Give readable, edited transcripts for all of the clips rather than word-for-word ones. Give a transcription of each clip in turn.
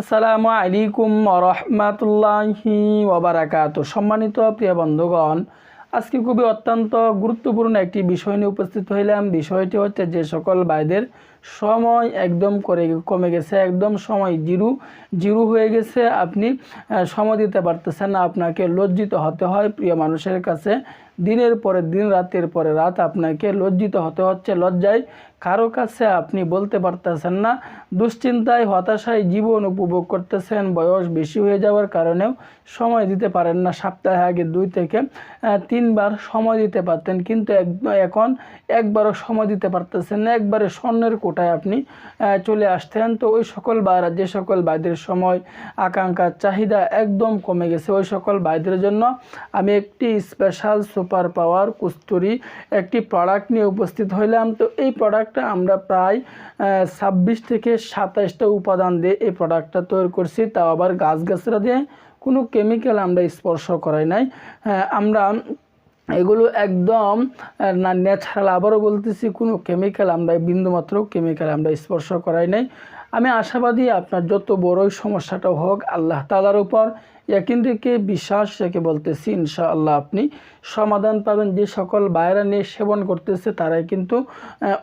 আসসালামু আলাইকুম রহমাতুল্লাহি ওবারাকাতু। সম্মানিত প্রিয় বন্ধুগণ, আজকে খুবই অত্যন্ত গুরুত্বপূর্ণ একটি বিষয় নিয়ে উপস্থিত হইলাম। বিষয়টি হচ্ছে যে সকল ভাইদের সময় একদম কমে গেছে, একদম সময় জিরো হয়ে গেছে, আপনি সময় দিতে পারতেছেন না, আপনাকে লজ্জিত হতে হয় প্রিয় মানুষের কাছে। দিনের পরে দিন, রাতের পরে রাত আপনাকে লজ্জিত হতে হচ্ছে, লজ্জায় কারো কাছে আপনি বলতে পারতেছেন না। দুশ্চিন্তায়, হতাশায় জীবন উপভোগ করতেছেন। বয়স বেশি হয়ে যাওয়ার কারণেও সময় দিতে পারেন না। সপ্তাহে আগে 2 থেকে 3 বার সময় দিতে পারতেন, কিন্তু এখন একবারও সময় দিতে পারতেছেন না। একবারে স্বর্ণের কোটায় আপনি চলে আসতেন। তো ওই সকল ভাইরা, যে সকল ভাইদের সময়, আকাঙ্ক্ষা, চাহিদা একদম কমে গেছে, ওই সকল ভাইদের জন্য আমি একটি স্পেশাল সুপার পাওয়ার কস্তুরী একটি প্রোডাক্ট নিয়ে উপস্থিত হইলাম। তো এই প্রোডাক্টটা আমরা প্রায় 26 থেকে 27টা উপাদান দিয়ে এই প্রোডাক্টটা তৈরি করছি, তাও আবার গাছগাছরা দিয়ে, কোনো কেমিক্যাল আমরা স্পর্শ করাই নাই। আমরা এগুলো একদম না ন্যাচারাল, আবারও বলতেছি, কোনো কেমিক্যাল আমরা, বিন্দুমাত্র কেমিক্যাল আমরা স্পর্শ করাই নাই। আমি আশাবাদী আপনার যত বড়ই সমস্যাটা হোক, আল্লাহ তাআলার উপর ইয়াকিন রেখে, বিশ্বাস রেখে বলতেছি, ইনশাআল্লাহ আপনি সমাধান পাবেন। যে সকল ভাইরা নিয়ে সেবন করতেছে তারাই কিন্তু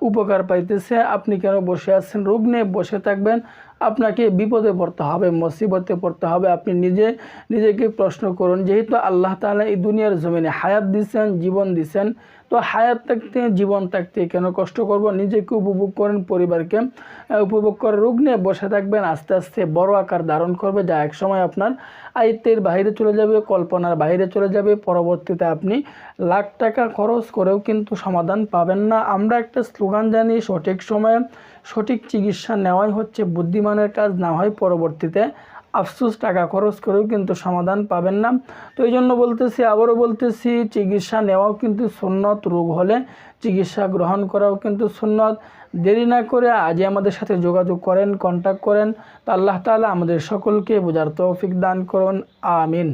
উপকার পাইতেছে। আপনি কেন বসে আছেন? রোগ নিয়ে বসে থাকবেন, আপনাকে বিপদে পড়তে হবে, মুসিবতে পড়তে হবে। আপনি নিজেকে প্রশ্ন করুন, যেহেতু আল্লাহ তাআলা এই দুনিয়ার জমিনে হায়াত দিচ্ছেন, জীবন দিচ্ছেন, তো হায়াত থাকতে, জীবন থাকতে কেন কষ্ট করব? নিজেকে উপভোগ করেন, পরিবারকে উপভোগ করে। রোগ নিয়ে বসে থাকবেন, আস্তে আস্তে বড় আকার ধারণ করবে, যা এক সময় আপনার আয়ত্তের বাইরে চলে যাবে, কল্পনার বাইরে চলে যাবে। পরবর্তীতে আপনি লাখ টাকা খরচ করেও কিন্তু সমাধান পাবেন না। আমরা একটা স্লোগান জানি, সঠিক সময়ে সঠিক চিকিৎসা নেওয়াই হচ্ছে বুদ্ধিমানের কাজ, না হয় পরবর্তীতে আফসোস, টাকা খরচ করেও কিন্তু সমাধান পাবেন না। তো এই জন্য বলতেছি, আবারও বলতেছি, চিকিৎসা নেওয়াও কিন্তু সুন্নত, রোগ হলে চিকিৎসা গ্রহণ করাও কিন্তু সুন্নত। দেরি না করে আজই আমাদের সাথে যোগাযোগ করেন, কন্ট্যাক্ট করেন। তো আল্লাহ তাআলা আমাদের সকলকে বোঝার তৌফিক দান করুন, আমিন।